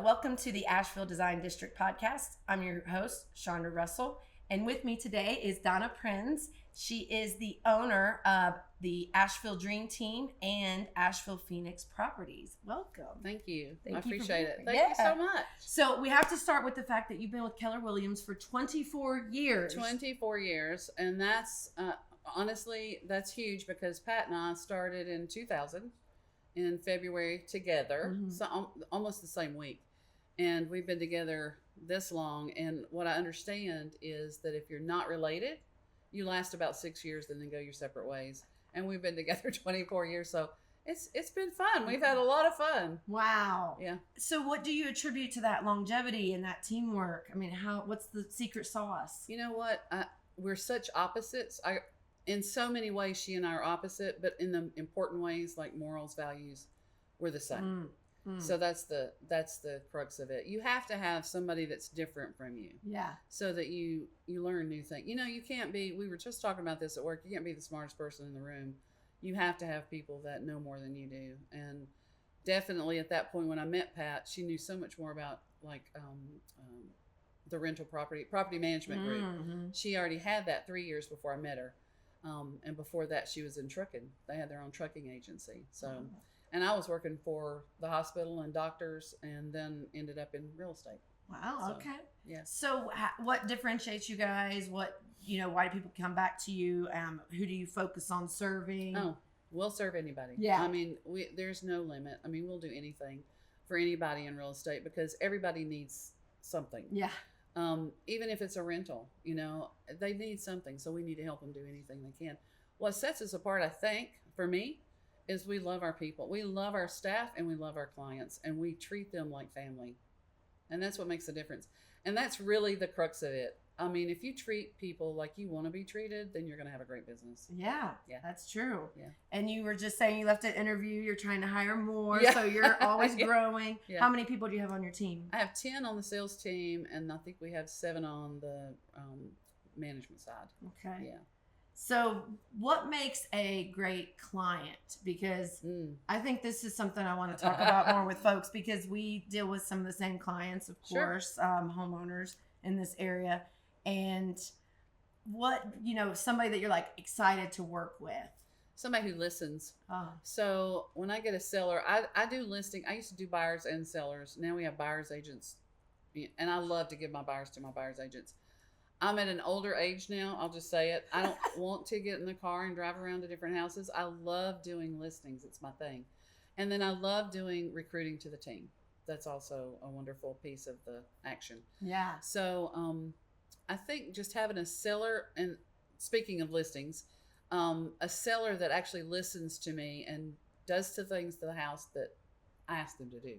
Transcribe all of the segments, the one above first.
welcome to the Asheville Design District podcast. I'm your host, Shonda Russell, and with me today is Donna Prinz. She is the owner of the Asheville Dream Team and Asheville Phoenix Properties. Welcome. Thank you. Thank I you appreciate it. being Thank you so much. So we have to start with the fact that you've been with Keller Williams for 24 years. 24 years, and that's honestly, that's huge because Pat and I started in 2000 in February together, so almost the same week. And we've been together this long. And what I understand is that if you're not related, you last about 6 years and then go your separate ways. And we've been together 24 years. So it's been fun. We've had a lot of fun. Wow. Yeah. So what do you attribute to that longevity and that teamwork? I mean, what's the secret sauce? You know what? We're such opposites. In so many ways, she and I are opposite, but in the important ways like morals, values, we're the same. So that's the crux of it. You have to have somebody that's different from you. Yeah. So that you learn new things. You know, you can't be, we were just talking about this at work, you can't be the smartest person in the room. You have to have people that know more than you do. And definitely at that point when I met Pat, she knew so much more about like the rental property management group. She already had that 3 years before I met her. And before that, she was in trucking. They had their own trucking agency. So, and I was working for the hospital and doctors, and then ended up in real estate. Wow. So, okay. Yeah. So, what differentiates you guys? Why do people come back to you? Who do you focus on serving? Oh, we'll serve anybody. Yeah. I mean, there's no limit. I mean, we'll do anything for anybody in real estate because everybody needs something. Yeah. Even if it's a rental, they need something. So we need to help them do anything they can. What sets us apart, I think, for me, is we love our people. We love our staff and we love our clients and we treat them like family. And that's what makes the difference. And that's really the crux of it. I mean, if you treat people like you want to be treated, then you're going to have a great business. Yeah, that's true. Yeah. And you were just saying you left an interview, you're trying to hire more, Yeah. so you're always growing. Yeah. How many people do you have on your team? I have 10 on the sales team, and I think we have 7 on the management side. Okay. Yeah. So what makes a great client? Because I think this is something I want to talk about more with folks because we deal with some of the same clients, of course, homeowners in this area. And what, somebody that you're like excited to work with. Somebody who listens. Oh. So when I get a seller, I do listing. I used to do buyers and sellers. Now we have buyers agents. And I love to give my buyers to my buyers agents. I'm at an older age now. I'll just say it. I don't want to get in the car and drive around to different houses. I love doing listings. It's my thing. And then I love doing recruiting to the team. That's also a wonderful piece of the action. Yeah. So I think just having a seller, and speaking of listings, a seller that actually listens to me and does the things to the house that I ask them to do.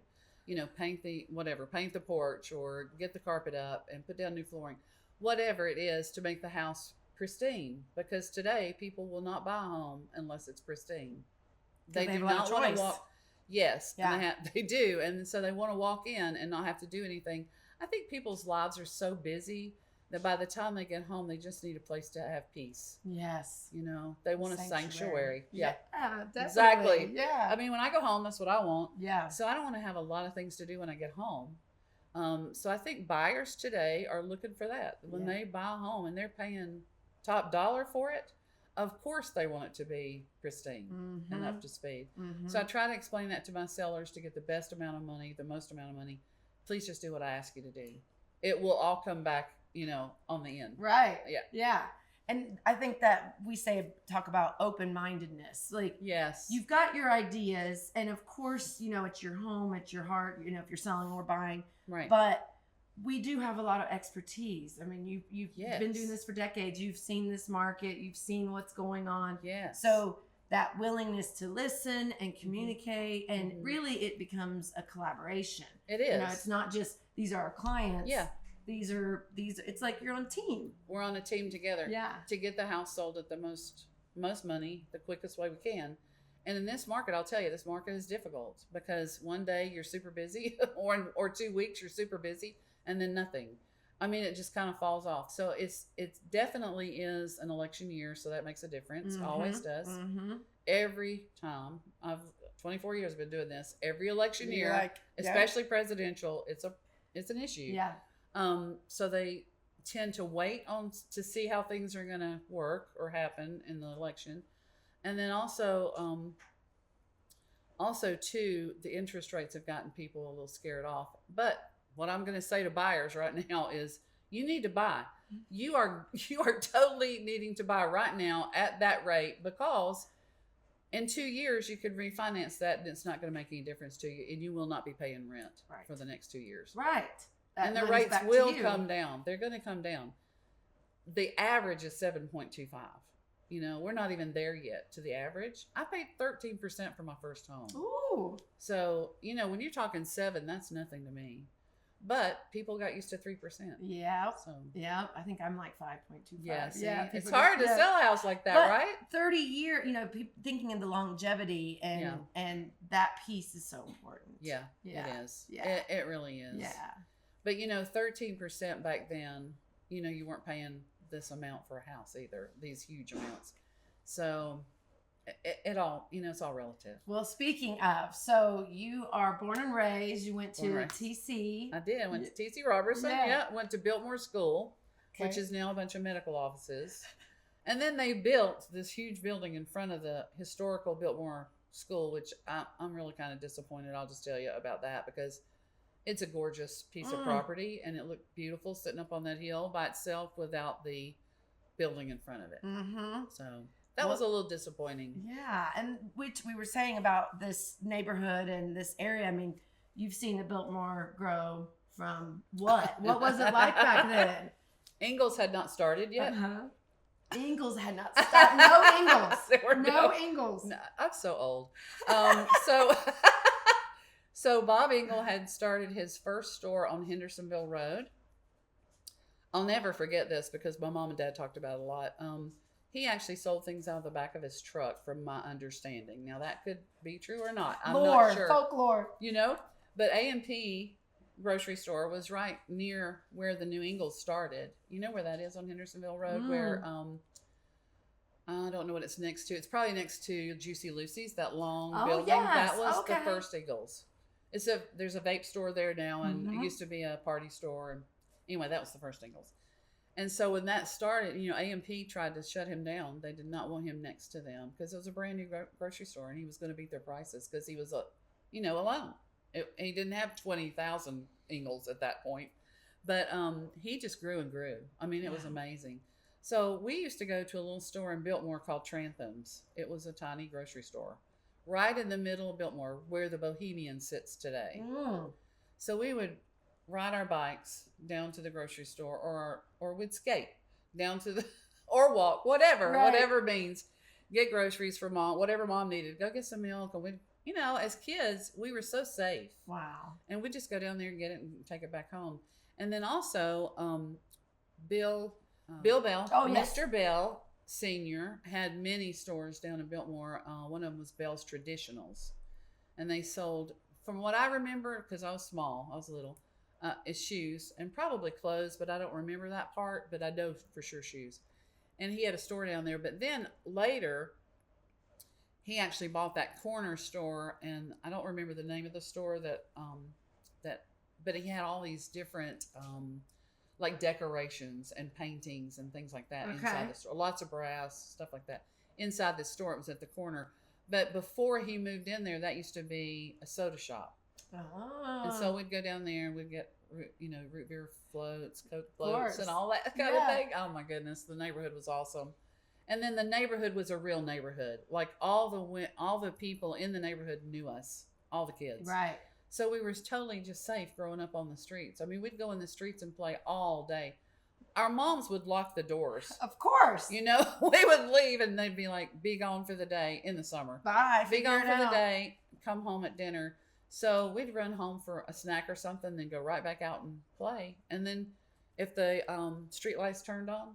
Paint the porch or get the carpet up and put down new flooring. Whatever it is to make the house pristine, because today people will not buy a home unless it's pristine. They do not want to walk. Yes, yeah. And they do, and so they want to walk in and not have to do anything. I think people's lives are so busy that by the time they get home, they just need a place to have peace. Yes. They want a sanctuary. Yeah, definitely. Exactly. Yeah. I mean, when I go home, that's what I want. Yeah. So I don't want to have a lot of things to do when I get home. So I think buyers today are looking for that. When they buy a home and they're paying top dollar for it, of course they want it to be pristine and up to speed. So I try to explain that to my sellers to get the best amount of money, the most amount of money. Please just do what I ask you to do. It will all come back, on the end. Right. Yeah. Yeah. And I think that we talk about open-mindedness. Like, yes, you've got your ideas, and of course, it's your home, it's your heart, if you're selling or buying. Right. But we do have a lot of expertise. I mean, you've been doing this for decades. You've seen this market. You've seen what's going on. Yes. So that willingness to listen and communicate, and really it becomes a collaboration. It is. It's not just, these are our clients. Yeah. These it's like you're on a team. We're on a team together. Yeah. To get the house sold at the most money, the quickest way we can. And in this market, I'll tell you, this market is difficult because one day you're super busy or 2 weeks you're super busy and then nothing. I mean, it just kind of falls off. So it definitely is an election year. So that makes a difference. Always does. Every time 24 years I've been doing this. Every election You're year, like, especially presidential, it's an issue. Yeah. So they tend to wait on to see how things are going to work or happen in the election. And then also too, the interest rates have gotten people a little scared off. But what I'm going to say to buyers right now is you need to buy. You are totally needing to buy right now at that rate, because in 2 years you could refinance that and it's not going to make any difference to you, and you will not be paying rent for the next 2 years. Right. And the rates will come down. They're going to come down. The average is 7.25. We're not even there yet to the average. I paid 13% for my first home. Ooh. So, when you're talking 7, that's nothing to me. But people got used to 3%. Yeah. So yeah, I think I'm like 5.25. yeah, see, yeah. It's hard to sell a house like that, but right? 30 year, people thinking of the longevity and that piece is so important. Yeah, yeah. It is. Yeah. It really is. Yeah. But 13% back then, you weren't paying this amount for a house either, these huge amounts. So it all, it's all relative. Well, speaking of, so you are born and raised, you went to TC. I did. I went to TC Robertson. Yeah. Went to Biltmore School, which is now a bunch of medical offices. And then they built this huge building in front of the historical Biltmore School, which I'm really kind of disappointed. I'll just tell you about that, because it's a gorgeous piece of property and it looked beautiful sitting up on that hill by itself without the building in front of it. Mm-hmm. So that was a little disappointing. Yeah. And which we were saying about this neighborhood and this area. I mean, you've seen the Biltmore grow from what? What was it like back then? Ingalls had not started yet. Ingalls had not started. No Ingalls. There were no Ingalls. No, I'm so old. So Bob Ingle had started his first store on Hendersonville Road. I'll never forget this because my mom and dad talked about it a lot. He actually sold things out of the back of his truck, from my understanding. Now, that could be true or not. I'm not sure. Folklore. But A&P grocery store was right near where the new Ingalls started. You know where that is on Hendersonville Road? Where, I don't know what it's next to. It's probably next to Juicy Lucy's, that long building. Yes. That was the first Ingalls. There's a vape store there now, and it used to be a party store. And anyway, that was the first Ingalls. And so when that started, A&P tried to shut him down. They did not want him next to them because it was a brand new grocery store, and he was going to beat their prices because he was, alone. He didn't have 20,000 Ingalls at that point, but he just grew and grew. I mean, it was amazing. So we used to go to a little store in Biltmore called Trantham's. It was a tiny grocery store right in the middle of Biltmore, where the Bohemian sits today. So we would ride our bikes down to the grocery store, or we'd skate down to or walk, whatever means, get groceries for mom, whatever mom needed, go get some milk. And we'd, as kids, we were so safe. Wow. And we'd just go down there and get it and take it back home. And then also, Bill Bell, Mr. Bell Sr. had many stores down in Biltmore. One of them was Bell's Traditionals. And they sold, from what I remember, because I was small, I was little, is shoes and probably clothes, but I don't remember that part, but I know for sure shoes. And he had a store down there. But then later, he actually bought that corner store, and I don't remember the name of the store but he had all these different like decorations and paintings and things like that inside the store. Lots of brass, stuff like that. Inside the store, it was at the corner. But before he moved in there, that used to be a soda shop. And so we'd go down there and we'd get, root beer floats, Coke floats, and all that kind of thing. Oh my goodness, the neighborhood was awesome. And then the neighborhood was a real neighborhood. Like all the people in the neighborhood knew us, all the kids. Right. So we were totally just safe growing up on the streets. I mean, we'd go in the streets and play all day. Our moms would lock the doors. Of course. We would leave and they'd be like, be gone for the day in the summer. Bye. Be gone for the day. Come home at dinner. So we'd run home for a snack or something, then go right back out and play. And then if the street lights turned on,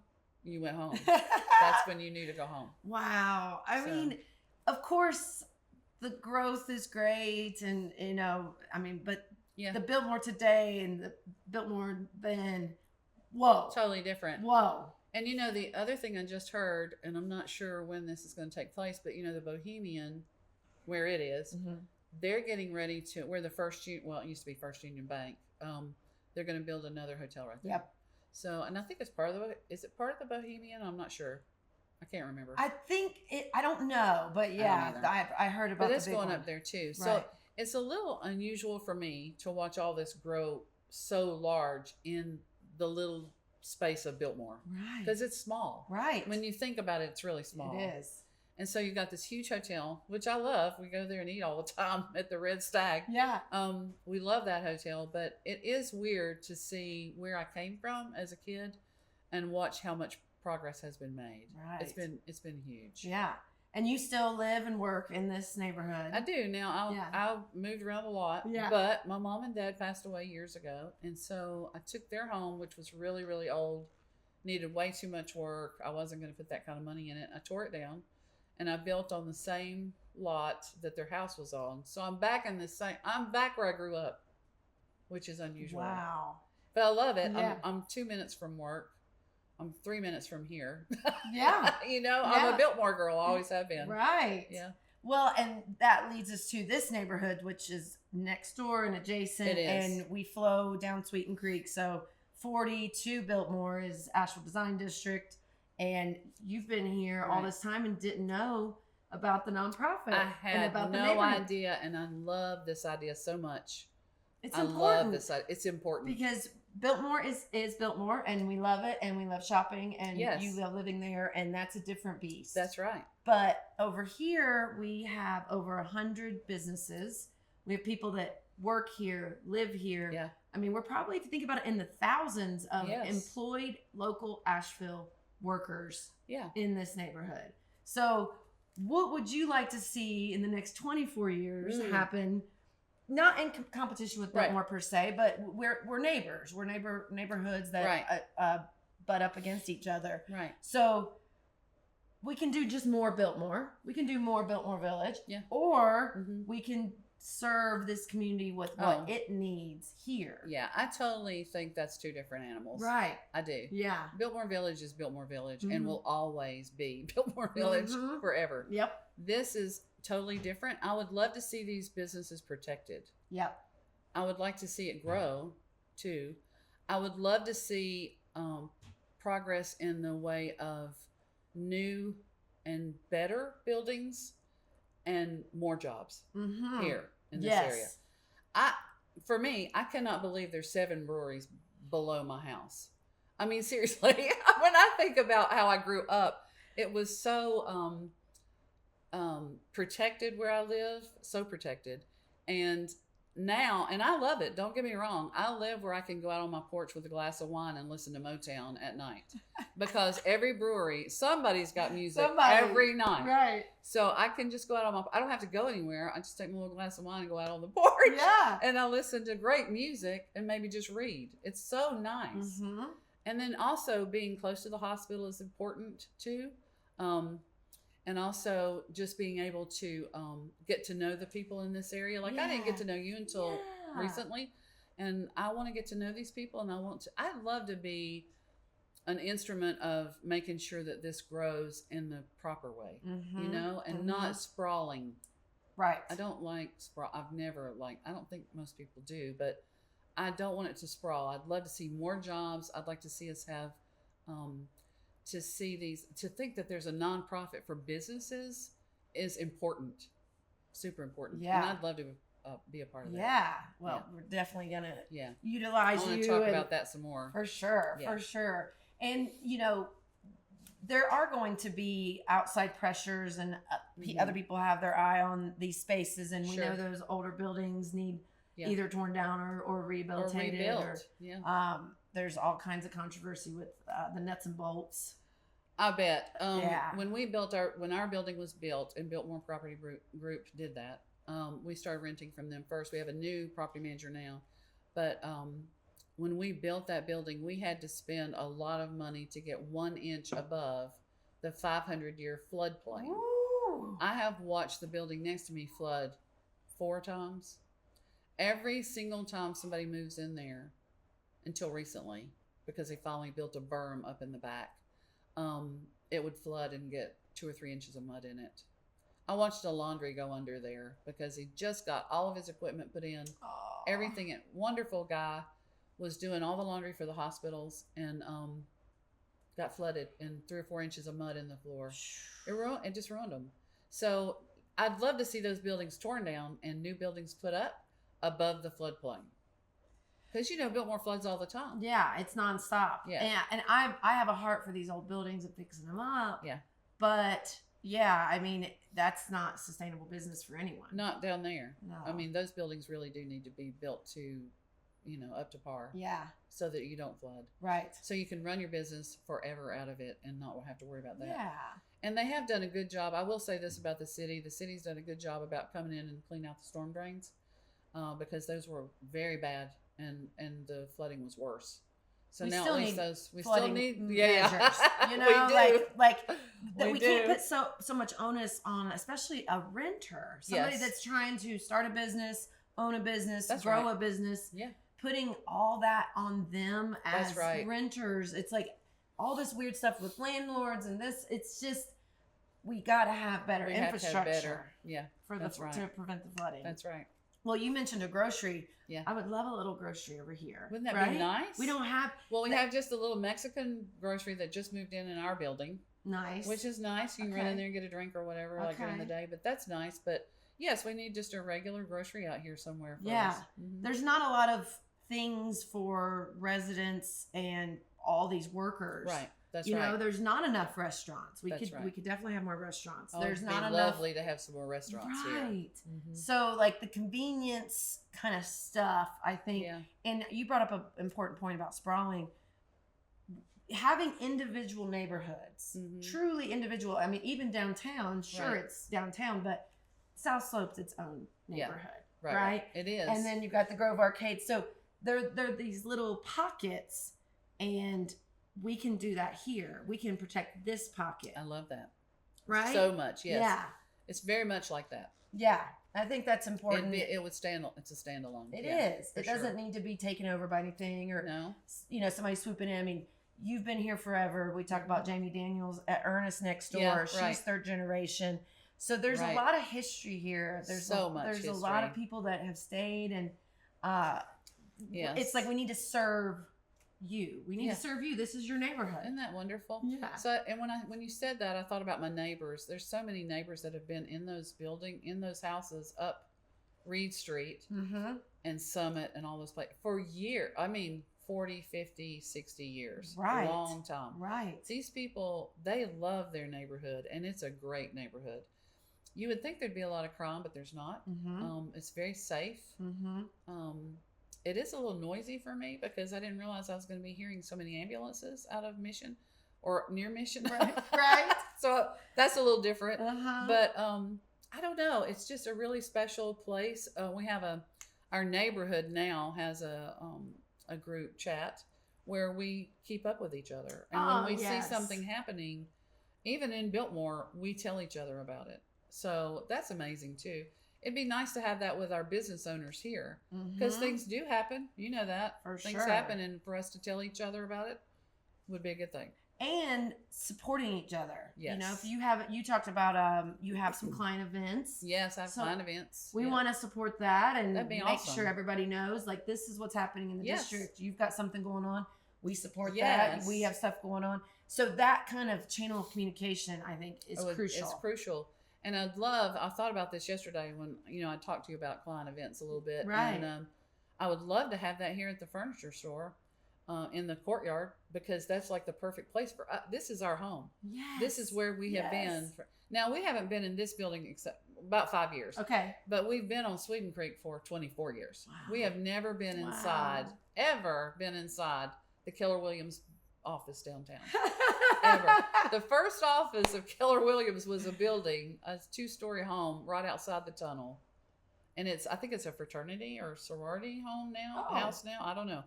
you went home. That's when you knew to go home. Wow. I mean, of course, the growth is great. And, but the Biltmore today and the Biltmore then, whoa. Totally different. Whoa. And, the other thing I just heard, and I'm not sure when this is going to take place, but, the Bohemian where it is. Mhm. They're getting ready to, where the it used to be First Union Bank. They're going to build another hotel right there. Yep. So, and I think it's is it part of the Bohemian? I'm not sure. I can't remember. I think I don't know, but yeah, I heard about but it's the big going one. up there too. So Right. it's a little unusual for me to watch all this grow so large in the little space of Biltmore. Right. Because it's small. Right. When you think about it, it's really small. It is. And so you've got this huge hotel, which I love. We go there and eat all the time at the Red Stag. Yeah. We love that hotel, but it is weird to see where I came from as a kid and watch how much progress has been made. Right. It's been huge. Yeah. And you still live and work in this neighborhood. I do. Now I moved around a lot, Yeah. but my mom and dad passed away years ago. And so I took their home, which was really, really old, needed way too much work. I wasn't going to put that kind of money in it. I tore it down and I built on the same lot that their house was on. So I'm back where I grew up, which is unusual. Wow. But I love it. Yeah. I'm 2 minutes from work. I'm 3 minutes from here. Yeah. I'm a Biltmore girl. I always have been. Right. Yeah. Well, and that leads us to this neighborhood, which is next door and adjacent. It is. And we flow down Sweeten Creek. So 42 Biltmore is Asheville Design District. And you've been here all this time and didn't know about the nonprofit. I had and about the no neighborhood. idea, and I love this idea so much. It's I important. love this idea. It's important. Because Biltmore is Biltmore, and we love it, and we love shopping, and Yes. you love living there, and that's a different beast. That's right. But over here, we have over 100 businesses. We have people that work here, live here. Yeah. I mean, we're probably, if you think about it, in the thousands of Yes. employed local Asheville workers Yeah. in this neighborhood. So what would you like to see in the next 24 years happen? Not in competition with Biltmore per se, but we're neighbors. We're neighborhoods that butt up against each other. Right. So we can do just more Biltmore. We can do more Biltmore Village. Yeah. Or we can serve this community with what it needs here. Yeah, I totally think that's two different animals. Right. I do. Yeah. Biltmore Village is Biltmore Village and will always be Biltmore Village forever. Yep. This is totally different. I would love to see these businesses protected. Yep. I would like to see it grow too. I would love to see progress in the way of new and better buildings and more jobs here in this area. For me, I cannot believe there's 7 breweries below my house. I mean, seriously, when I think about how I grew up, it was so protected where I live, so protected. And now, and I love it, don't get me wrong, I live where I can go out on my porch with a glass of wine and listen to Motown at night. Because every brewery, somebody's got music every night. Right. So I can just go out I don't have to go anywhere. I just take my little glass of wine and go out on the porch. Yeah. And I listen to great music and maybe just read. It's so nice. And then also being close to the hospital is important too. And also just being able to get to know the people in this area. Like I didn't get to know you until recently. And I want to get to know these people, and I'd love to be an instrument of making sure that this grows in the proper way, you know, and not sprawling. Right. I don't like sprawl. I don't think most people do, but I don't want it to sprawl. I'd love to see more jobs. I'd like to see us have, to think that there's a nonprofit for businesses is important, super important. Yeah. And I'd love to be a part of that. Yeah. Well, we're definitely going to I utilize want you. to talk about that some more. For sure. Yeah. For sure. And, you know, there are going to be outside pressures, and other people have their eye on these spaces. And we know those older buildings need either torn down or rehabilitated. Or rebuilt. There's all kinds of controversy with the nuts and bolts. I bet. When our building was built, and Biltmore Property Group did that, we started renting from them first. We have a new property manager now, but when we built that building, we had to spend a lot of money to get 1 inch above the 500-year floodplain. Ooh. I have watched the building next to me flood 4 times. Every single time somebody moves in there, until recently, because they finally built a berm up in the back, it would flood and get 2 or 3 inches of mud in it. I watched a laundry go under there because he just got all of his equipment put in. Oh. Everything. Wonderful guy, was doing all the laundry for the hospitals, and got flooded and 3 or 4 inches of mud in the floor. It just ruined them. So I'd love to see those buildings torn down and new buildings put up above the floodplain. Because, Biltmore floods all the time. Yeah, it's nonstop. Yeah. And I have a heart for these old buildings and fixing them up. Yeah. But, yeah, I mean, that's not sustainable business for anyone. Not down there. No. I mean, those buildings really do need to be built to, up to par. Yeah. So that you don't flood. Right. So you can run your business forever out of it and not have to worry about that. Yeah. And they have done a good job. I will say this about the city. The city's done a good job about coming in and cleaning out the storm drains, because those were very bad, and the flooding was worse. So we now still at least need we still need measures. we do. like that we do. can't put so much onus on, especially a renter, somebody Yes. that's trying to start a business, own a business, That's grow right. a business. Yeah. Putting all that on them as That's right. renters. It's like all this weird stuff with landlords and this. It's just we got to have better We have to infrastructure have better. Yeah. for That's right. to prevent the flooding. That's right. Well, you mentioned a grocery. Yeah. I would love a little grocery over here. Wouldn't that right? be nice? We don't have Well, we have just a little Mexican grocery that just moved in our building, nice. which is nice. You can run Okay. in there and get a drink or whatever, like during the Okay. day. But that's nice. But yes, we need just a regular grocery out here somewhere. For Yeah. us. Mhm. There's not a lot of things for residents and all these workers. Right. That's You right. know, there's not enough restaurants. We That's could right. we could definitely have more restaurants. Oh, There's it'd not be enough. lovely to have some more restaurants here. Right. Mhm. So like the convenience kind of stuff, I think. Yeah. And you brought up an important point about sprawling. Having individual neighborhoods, Mhm. truly individual. I mean, even downtown, sure, Right. it's downtown, but South Slope's its own Yeah. neighborhood, Right. right? It is. And then you've got the Grove Arcade. So they're these little pockets, and we can do that here. We can protect this pocket, I love that right? so much. Yes. Yeah, It's very much like that. yeah. I think that's important. It would stand. It's a standalone. It Yeah, is. for It doesn't sure. need to be taken over by anything or No. somebody swooping in. I mean, you've been here forever. We talk about Jamie Daniels at Ernest next door. Yeah, She's right. 3rd generation. So there's Right. a lot of history here. There's So much There's a lot of history. people that have stayed, and Yes. it's like we need to serve you. We need Yeah. to serve you. This is your neighborhood. Isn't that wonderful? Yeah. So, and when you said that, I thought about my neighbors. There's so many neighbors that have been in those houses up Reed Street Mm-hmm. and Summit and all those places for years. I mean, 40, 50, 60 years. Right. A long time. Right. These people, they love their neighborhood, and it's a great neighborhood. You would think there'd be a lot of crime, but there's not. Mm-hmm. It's very safe. Mm-hmm. It is a little noisy for me because I didn't realize I was going to be hearing so many ambulances out of Mission or near Mission. Right. So that's a little different. Uh-huh. But I don't know. It's just a really special place. We have our neighborhood now has a group chat where we keep up with each other. And Oh, when we yes. see something happening, even in Biltmore, we tell each other about it. So that's amazing too. It'd be nice to have that with our business owners here because Mhm. things do happen. You know that. For Things sure. happen, and for us to tell each other about it would be a good thing. And supporting each other. Yes. You know, if you talked about you have some client events. Yes, I have So client events. We Yeah. want to support that and That'd be make awesome. sure everybody knows like this is what's happening in the Yes. district. You've got something going on. We support Yes. that. We have stuff going on. So that kind of channel of communication, I think, is crucial. It's crucial. And I thought about this yesterday when, I talked to you about client events a little bit. Right. And I would love to have that here at the furniture store in the courtyard because that's like the perfect place for this is our home. Yes. This is where we have been. Yes. Now, we haven't been in this building except about 5 years. Okay. But we've been on Sweden Creek for 24 years. Wow. We have never been inside, Wow. ever been inside the Keller Williams office downtown. Ever. The first office of Keller Williams was a 2-story home right outside the tunnel. And I think it's a fraternity or sorority house now. I don't know.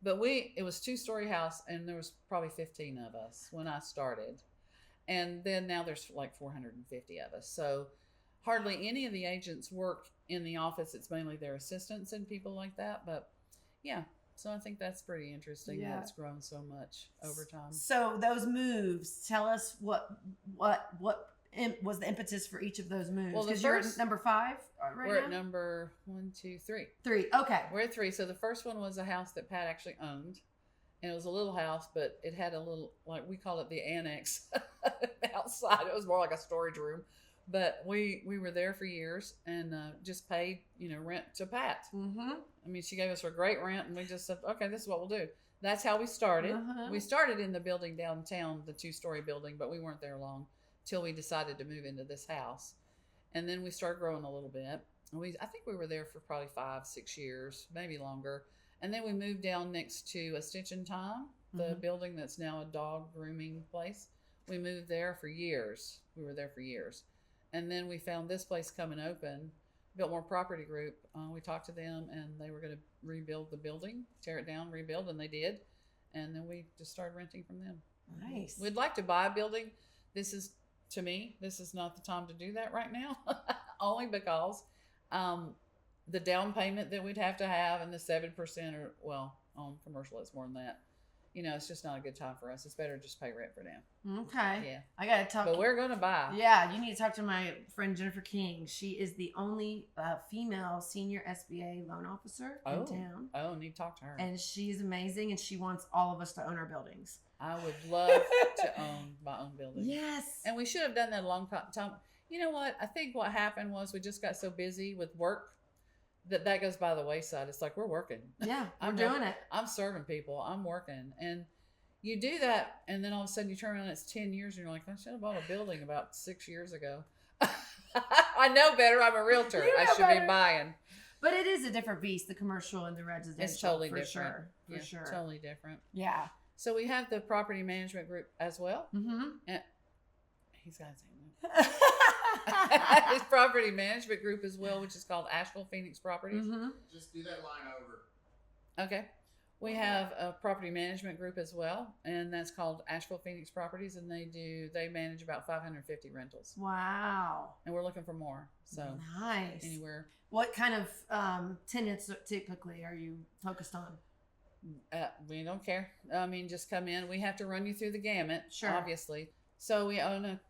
But it was 2-story house and there was probably 15 of us when I started. And then now there's like 450 of us. So hardly any of the agents work in the office. It's mainly their assistants and people like that. But yeah, so I think that's pretty interesting Yeah. that it's grown so much over time. So those moves, tell us what was the impetus for each of those moves? Well, Because you're at number 5 right we're now? at number 1, 2, 3. 3. Okay. We're at 3. So the first one was a house that Pat actually owned. And it was a little house, but it had a little, like we call it the annex outside. It was more like a storage room. But we were there for years and just paid, rent to Pat. Mm-hmm. I mean, she gave us a great rent, and we just said, okay, this is what we'll do. That's how we started. Uh-huh. We started in the building downtown, the 2-story building, but we weren't there long till we decided to move into this house. And then we started growing a little bit. And I think we were there for probably 5-6 years, maybe longer. And then we moved down next to a Stitch in Time, the building that's now a dog grooming place. We moved there for years. We were there for years. And then we found this place coming open, Biltmore Property Group. We talked to them, and they were going to rebuild the building, tear it down, rebuild, and they did. And then we just started renting from them. Nice. We'd like to buy a building. To me, this is not the time to do that right now, only because the down payment that we'd have to have and the 7% on commercial, it's more than that. It's just not a good time for us. It's better to just pay rent for now. Okay. Yeah. I got to talk. But we're going to buy. Yeah. You need to talk to my friend Jennifer King. She is the only female senior SBA loan officer in town. Oh, need to talk to her. And she's amazing, and she wants all of us to own our buildings. I would love to own my own building. Yes. And we should have done that a long time. You know what? I think what happened was we just got so busy with work that goes by the wayside. It's like, we're working. Yeah, we're doing it. I'm serving people. I'm working. And you do that, and then all of a sudden you turn around, it's 10 years, and you're like, I should have bought a building about 6 years ago. I know better. I'm a realtor. I should be buying. But it is a different beast, the commercial and the residential. It's totally different. Sure. For sure. Totally different. Yeah. So we have the property management group as well. Mm-hmm. And he's got his name. His property management group as well, which is called Asheville Phoenix Properties. Mm-hmm. Just do that line over. Okay. We have a property management group as well, and that's called Asheville Phoenix Properties, and they manage about 550 rentals. Wow. And we're looking for more. So nice. Anywhere. What kind of tenants typically are you focused on? We don't care. I mean, just come in. We have to run you through the gamut, sure. Obviously. So we own a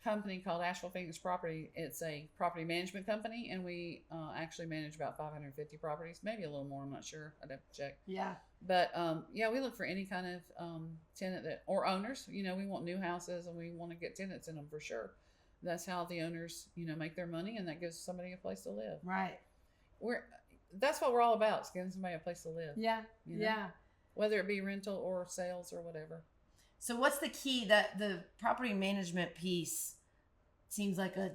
company called Asheville Phoenix Property. It's a property management company, and we actually manage about 550 properties, maybe a little more. I'm not sure. I'd have to check. Yeah. But we look for any kind of tenant or owners. We want new houses, and we want to get tenants in them for sure. That's how the owners, make their money, and that gives somebody a place to live. Right. That's what we're all about, is giving somebody a place to live. Yeah. Yeah. Whether it be rental or sales or whatever. So what's the key? That the property management piece seems like a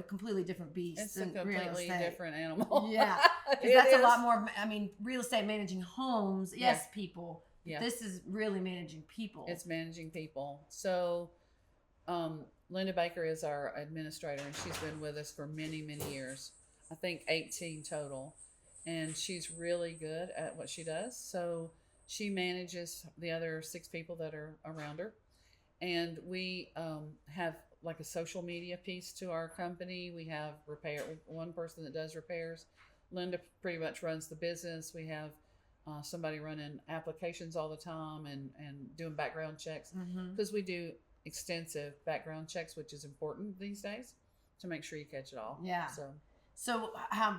completely different beast. It's a completely different animal. Yeah, because that's a lot more. I mean, real estate managing homes, yes, people. Yeah. This is really managing people. It's managing people. So, Linda Baker is our administrator, and she's been with us for many, many years. I think 18 total, and she's really good at what she does. So she manages the other 6 people that are around her. And we have like a social media piece to our company. We have one person that does repairs. Linda pretty much runs the business. We have somebody running applications all the time and doing background checks, because we do extensive background checks, which is important these days to make sure you catch it all. Yeah. So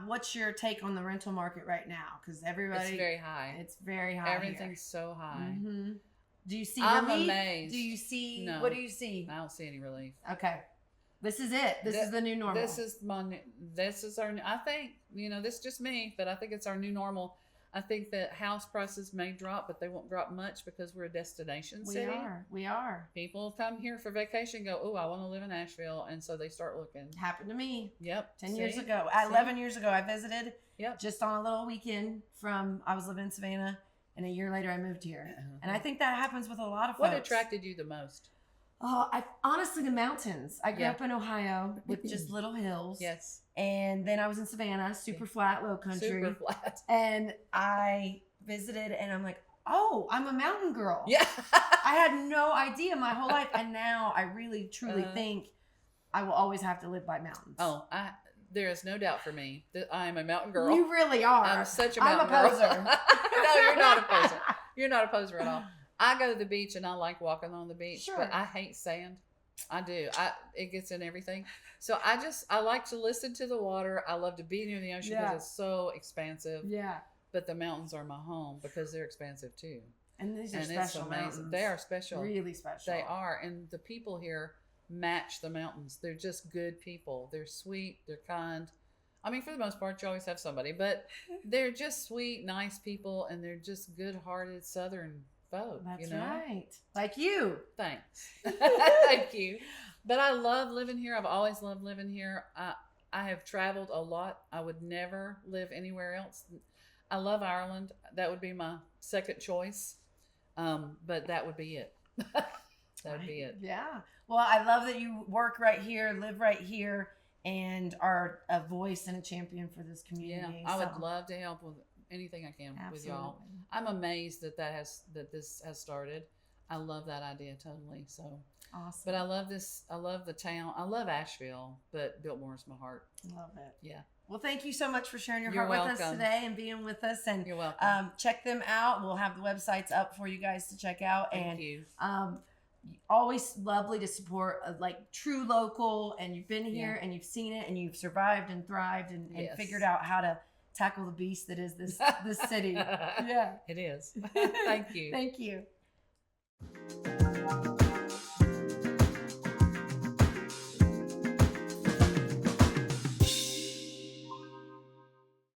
what's your take on the rental market right now? Because it's very high. It's very high. Everything's so high. Mm-hmm. Do you see I'm relief? amazed. Do you see? No. What do you see? I don't see any relief. Okay. This is it. This is the new normal. This is our, I think, this is just me, but I think it's our new normal. I think that house prices may drop, but they won't drop much because we're a destination city. We are. People come here for vacation, go, oh, I want to live in Asheville. And so they start looking. Happened to me. Yep. 10 years ago. 11 years ago, I visited. Yep. Just on a little weekend I was living in Savannah, and a year later I moved here. And I think that happens with a lot of folks. What attracted you the most? Honestly, the mountains. I grew up in Ohio with just little hills. Yes. And then I was in Savannah, super flat, low country. Super flat. And I visited, and I'm like, oh, I'm a mountain girl. Yeah. I had no idea my whole life. And now I really, truly think I will always have to live by mountains. Oh, there is no doubt for me that I'm a mountain girl. You really are. I'm such a mountain girl. I'm a poser. No, you're not a poser. You're not a poser at all. I go to the beach and I like walking on the beach, sure. but I hate sand. I do. It gets in everything. So I like to listen to the water. I love to be near the ocean because Yeah. it's so expansive. Yeah. But the mountains are my home because they're expansive too. And these are And it's special amazing. mountains. They are special. Really special. They are. And the people here match the mountains. They're just good people. They're sweet. They're kind. I mean, for the most part, you always have somebody, but they're just sweet, nice people, and they're just good-hearted Southern folk. That's you know? right. Like you. Thanks. Thank you. But I love living here. I've always loved living here. I have traveled a lot. I would never live anywhere else. I love Ireland. That would be my second choice. But that would be it. That would be it. Yeah. Well, I love that you work right here, live right here, and are a voice and a champion for this community. Yeah, I would love to help with anything I can with y'all. I'm amazed that this has started. I love that idea totally. So Awesome. But I love this. I love the town. I love Asheville, but Biltmore's my heart. Love it. Yeah. Well, thank you so much for sharing your You're heart with us welcome. today and being with us. And You're welcome. check them out. We'll have the websites up for you guys to check out. Thank and you. always lovely to support like true local. And you've been here and you've seen it and you've survived and thrived and Yes. figured out how to tackle the beast that is this city. Yeah. It is. Thank you. Thank you.